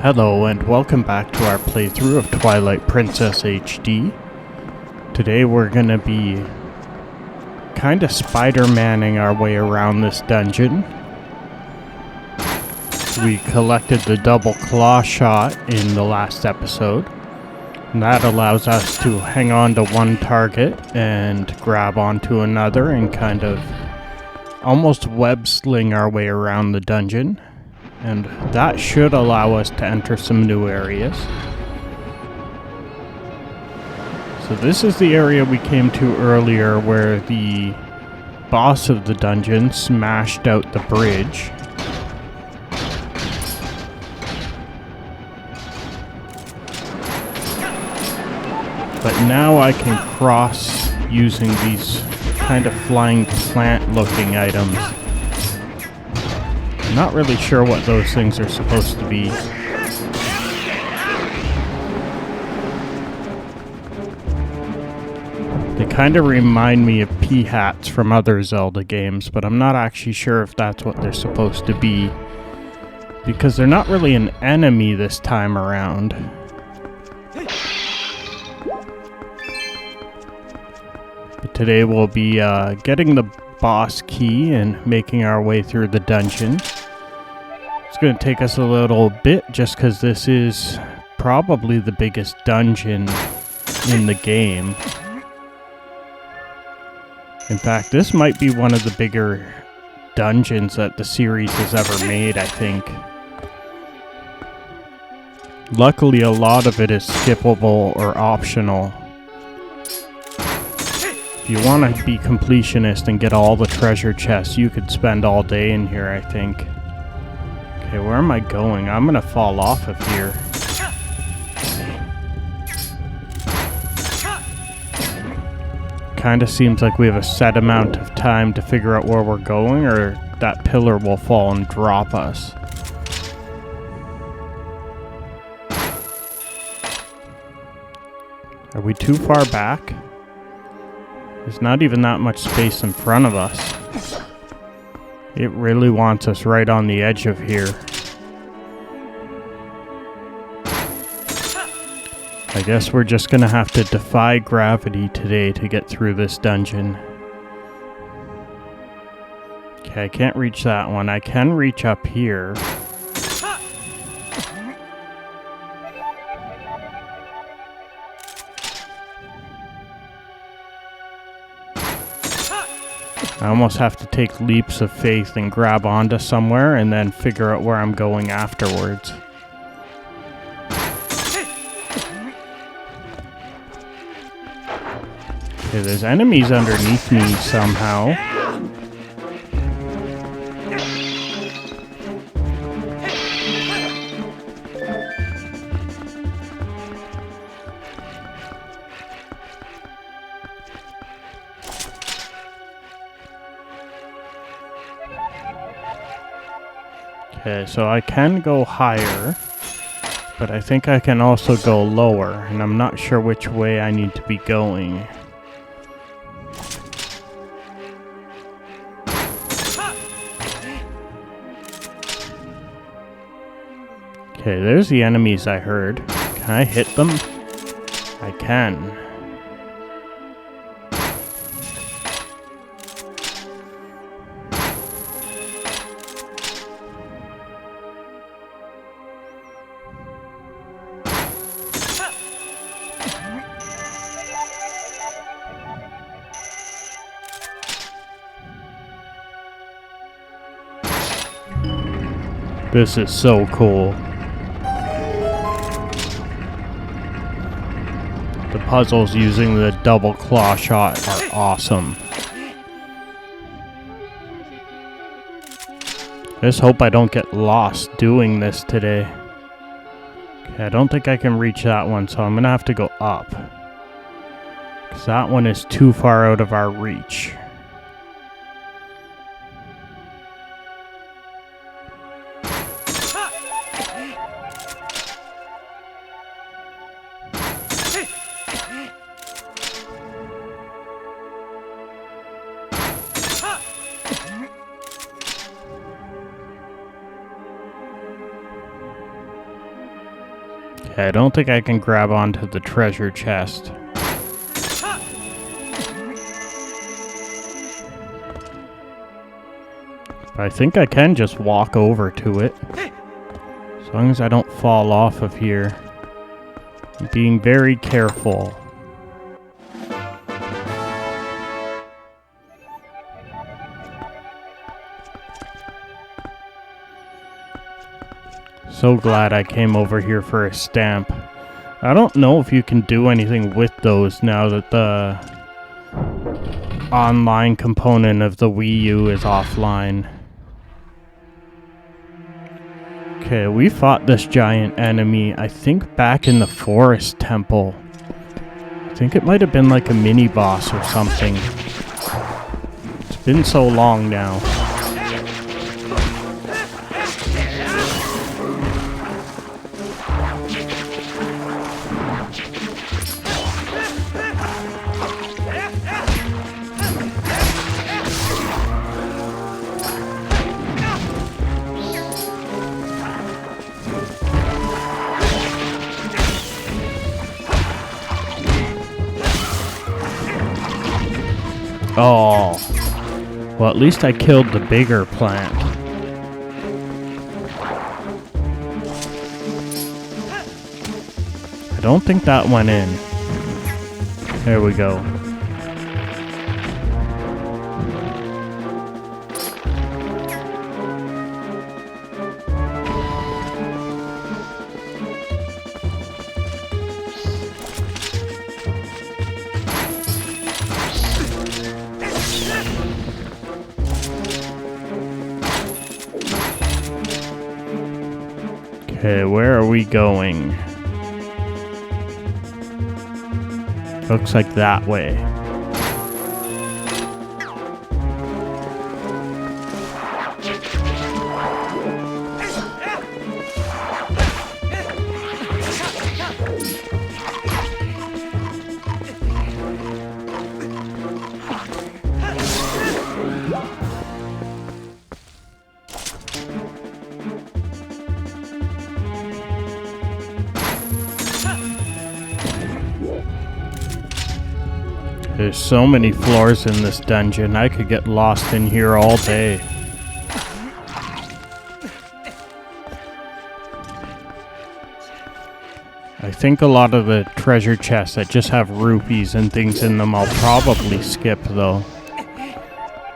Hello and welcome back to our playthrough of Twilight Princess HD. Today we're gonna be kinda Spider-Manning our way around this dungeon. We collected the double claw shot in the last episode, and that allows us to hang on to one target and grab onto another and kind of almost web sling our way around the dungeon. And that should allow us to enter some new areas. So this is the area we came to earlier where the boss of the dungeon smashed out the bridge. But now I can cross using these kind of flying plant looking items. Not really sure what those things are supposed to be. They kind of remind me of pea hats from other Zelda games, but I'm not actually sure if that's what they're supposed to be, because they're not really an enemy this time around. But today we'll be getting the boss key and making our way through the dungeon. It's going to take us a little bit just because this is probably the biggest dungeon in the game. In fact, this might be one of the bigger dungeons that the series has ever made, I think. Luckily, a lot of it is skippable or optional. If you want to be completionist and get all the treasure chests, you could spend all day in here, I think. Okay, where am I going? I'm gonna fall off of here. Kinda seems like we have a set amount of time to figure out where we're going, or that pillar will fall and drop us. Are we too far back? There's not even that much space in front of us. It really wants us right on the edge of here. I guess we're just gonna have to defy gravity today to get through this dungeon. Okay, I can't reach that one. I can reach up here. I almost have to take leaps of faith and grab onto somewhere and then figure out where I'm going afterwards. Okay, there's enemies underneath me somehow. Okay, so I can go higher, but I think I can also go lower, and I'm not sure which way I need to be going. Okay, there's the enemies I heard. Can I hit them? I can. This is so cool. The puzzles using the double claw shot are awesome. I just hope I don't get lost doing this today. Okay, I don't think I can reach that one, so I'm gonna have to go up. Because that one is too far out of our reach. Okay, I don't think I can grab onto the treasure chest. But I think I can just walk over to it. As long as I don't fall off of here. I'm being very careful. So glad I came over here for a stamp. I don't know if you can do anything with those now that the online component of the Wii U is offline. Okay, we fought this giant enemy, I think back in the forest temple. I think it might have been like a mini boss or something. It's been so long now. Oh, well, at least I killed the bigger plant. I don't think that went in. There we go. Okay, where are we going? Looks like that way. There's so many floors in this dungeon, I could get lost in here all day. I think a lot of the treasure chests that just have rupees and things in them I'll probably skip though.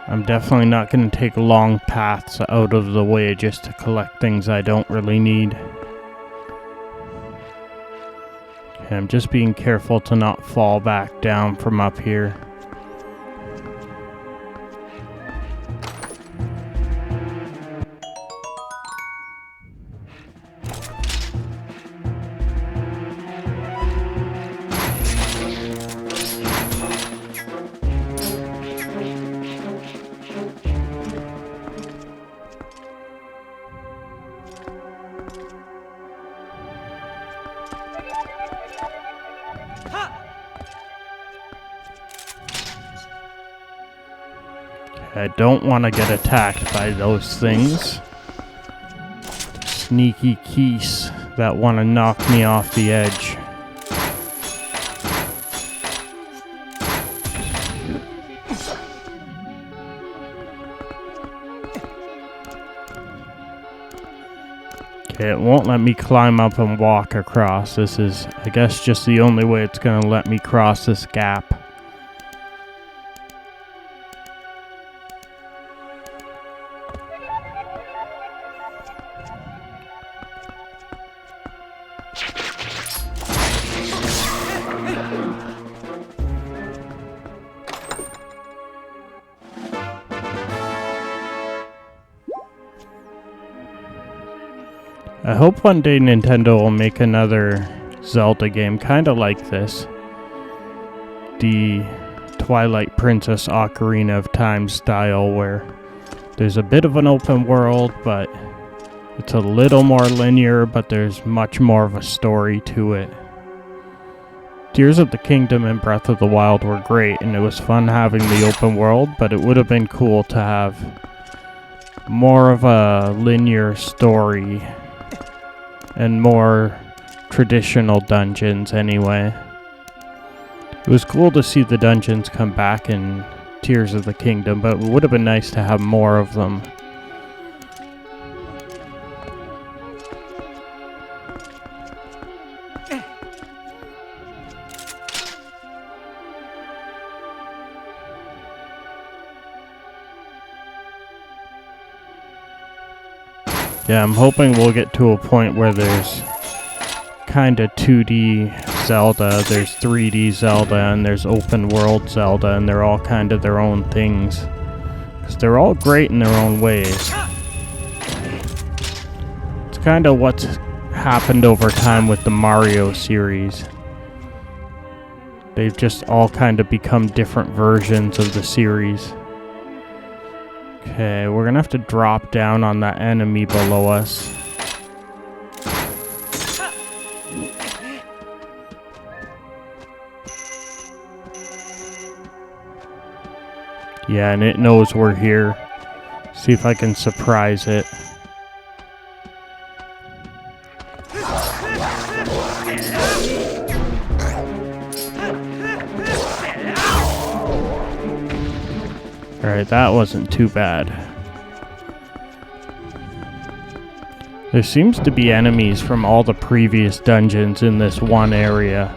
I'm definitely not going to take long paths out of the way just to collect things I don't really need. I'm just being careful to not fall back down from up here. I don't want to get attacked by those things. Sneaky geese that want to knock me off the edge. Okay, it won't let me climb up and walk across. This is, I guess, just the only way it's going to let me cross this gap. I hope one day Nintendo will make another Zelda game kind of like this. The Twilight Princess Ocarina of Time style, where there's a bit of an open world, but it's a little more linear, but there's much more of a story to it. Tears of the Kingdom and Breath of the Wild were great, and it was fun having the open world, but it would have been cool to have more of a linear story and more traditional dungeons anyway. It was cool to see the dungeons come back in Tears of the Kingdom, but it would have been nice to have more of them. Yeah, I'm hoping we'll get to a point where there's kind of 2D Zelda, there's 3D Zelda, and there's open world Zelda, and they're all kind of their own things. Because they're all great in their own ways. It's kind of what's happened over time with the Mario series. They've just all kind of become different versions of the series. Okay, we're gonna have to drop down on that enemy below us. Yeah, and it knows we're here. See if I can surprise it. Alright, that wasn't too bad. There seems to be enemies from all the previous dungeons in this one area.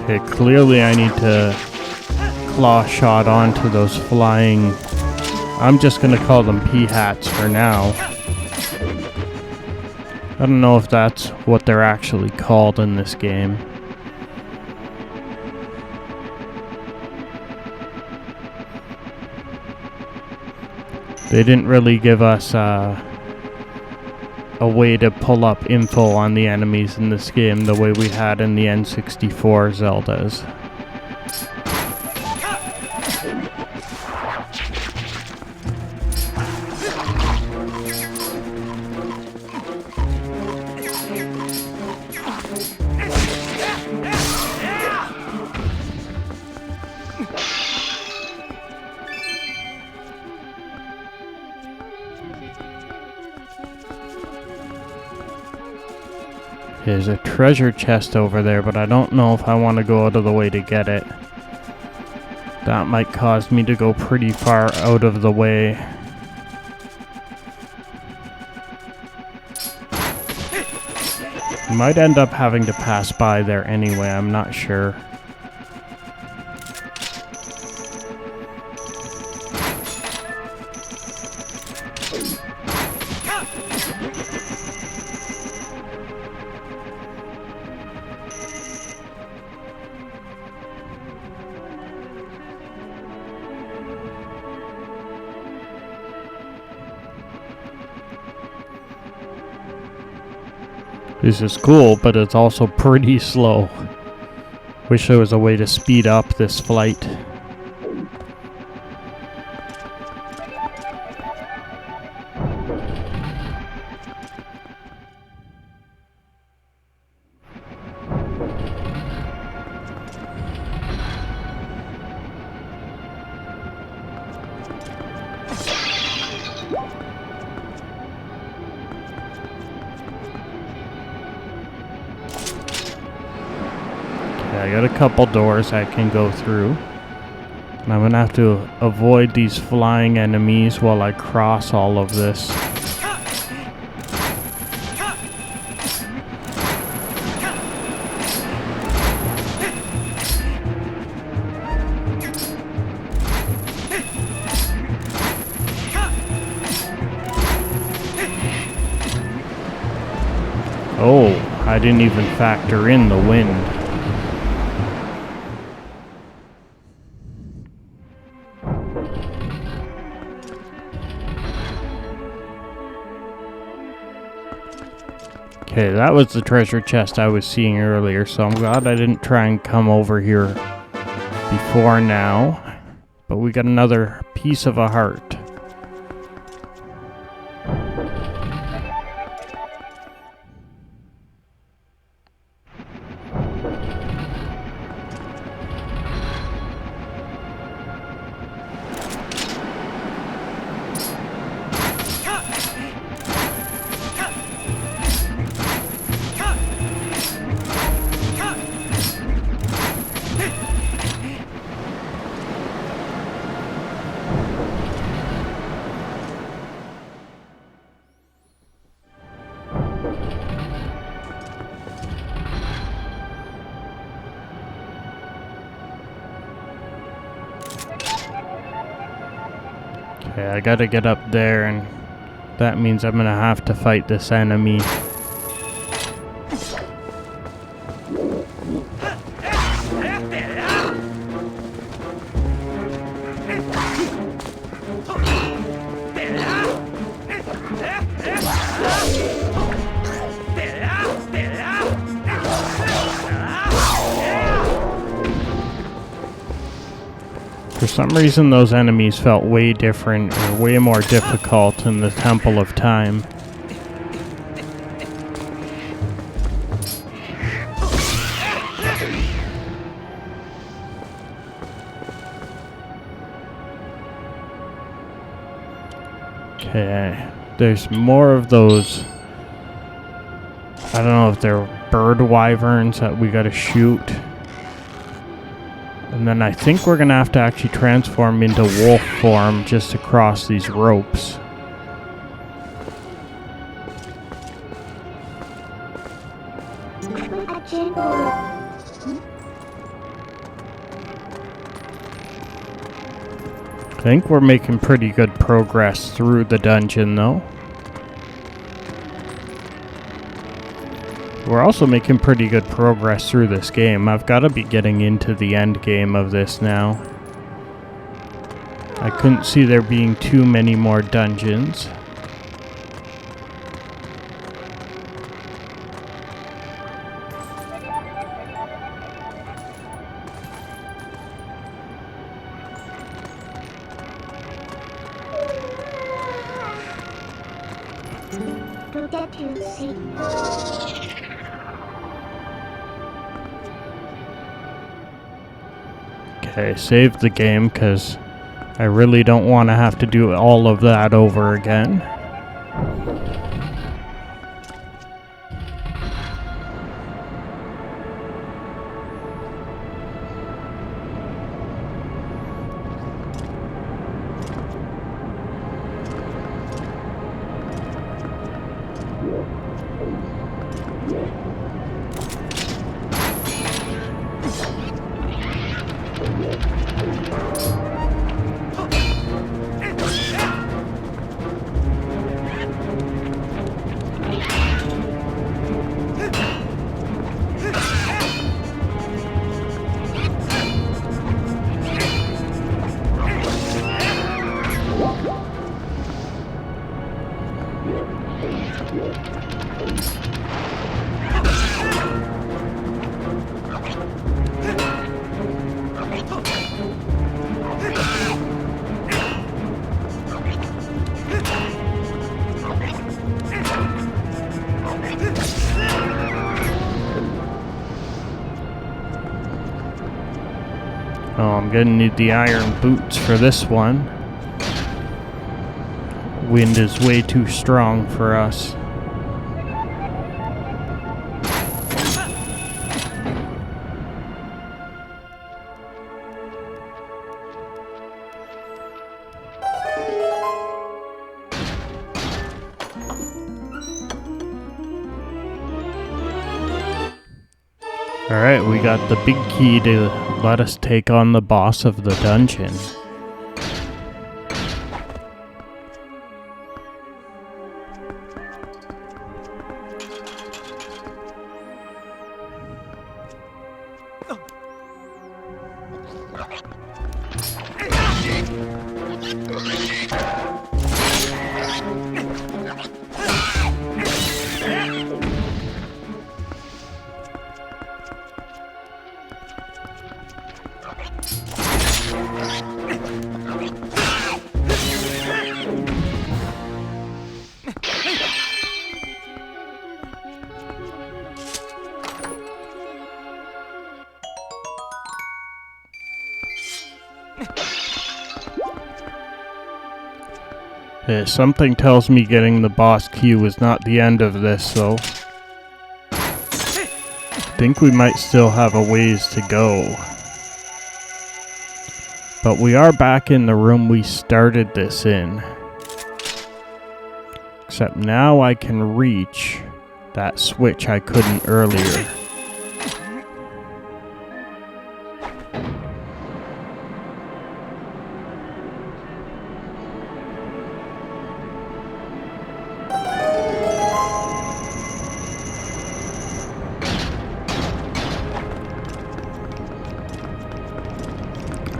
Okay, clearly I need to claw shot onto those flying... I'm just gonna call them pea-hats for now. I don't know if that's what they're actually called in this game. They didn't really give us a way to pull up info on the enemies in this game the way we had in the N64 Zeldas. There's a treasure chest over there, but I don't know if I want to go out of the way to get it. That might cause me to go pretty far out of the way. Might end up having to pass by there anyway, I'm not sure. This is cool, but it's also pretty slow. Wish there was a way to speed up this flight. I got a couple doors I can go through. And I'm gonna have to avoid these flying enemies while I cross all of this. Oh, I didn't even factor in the wind. Okay, that was the treasure chest I was seeing earlier, so I'm glad I didn't try and come over here before now. But we got another piece of a heart. Okay, I gotta get up there, and that means I'm gonna have to fight this enemy. For some reason, those enemies felt way different, or way more difficult in the Temple of Time. Okay, there's more of those. I don't know if they're bird wyverns that we gotta shoot. And then I think we're gonna have to actually transform into wolf form just to cross these ropes. I think we're making pretty good progress through the dungeon though. We're also making pretty good progress through this game. I've got to be getting into the end game of this now. I couldn't see there being too many more dungeons. Okay, save the game because I really don't want to have to do all of that over again. Oh, I'm gonna need the iron boots for this one. Wind is way too strong for us. Alright, we got the big key to let us take on the boss of the dungeon. Something tells me getting the boss key was not the end of this, though. I think we might still have a ways to go. But we are back in the room we started this in. Except now I can reach that switch I couldn't earlier.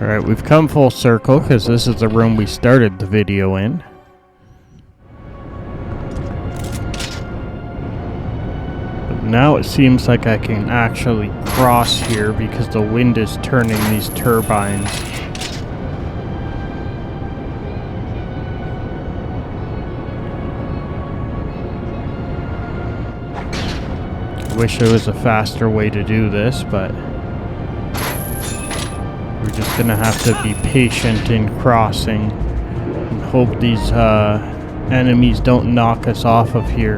Alright, we've come full circle because this is the room we started the video in. But now it seems like I can actually cross here because the wind is turning these turbines. I wish there was a faster way to do this, but we're just gonna have to be patient in crossing and hope these enemies don't knock us off of here.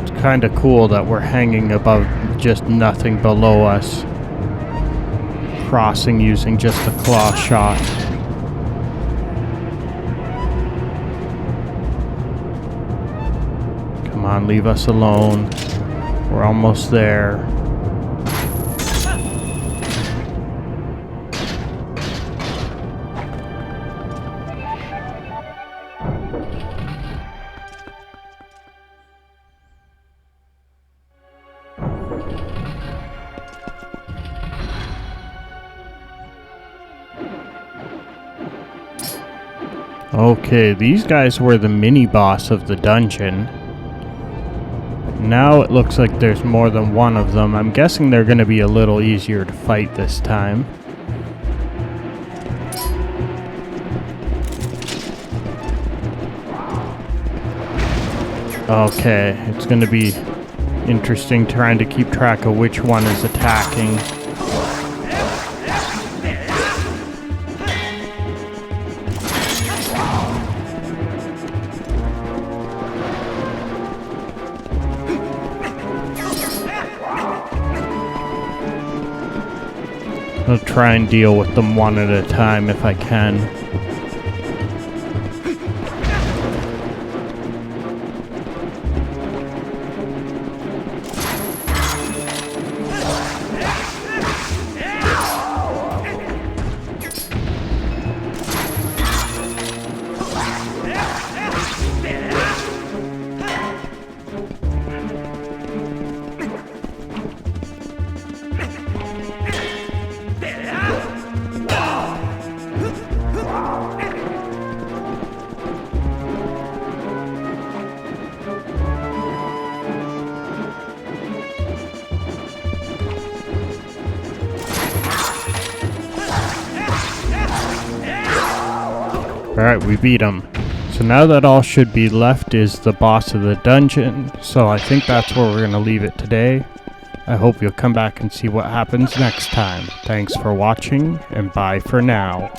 It's kind of cool that we're hanging above just nothing below us. Crossing using just a claw shot. Come on, leave us alone. We're almost there. Okay, these guys were the mini-boss of the dungeon. Now it looks like there's more than one of them. I'm guessing they're going to be a little easier to fight this time. Okay, it's going to be interesting trying to keep track of which one is attacking. I'll try and deal with them one at a time if I can. Alright, we beat him. So now that all should be left is the boss of the dungeon. So I think that's where we're going to leave it today. I hope you'll come back and see what happens next time. Thanks for watching, and bye for now.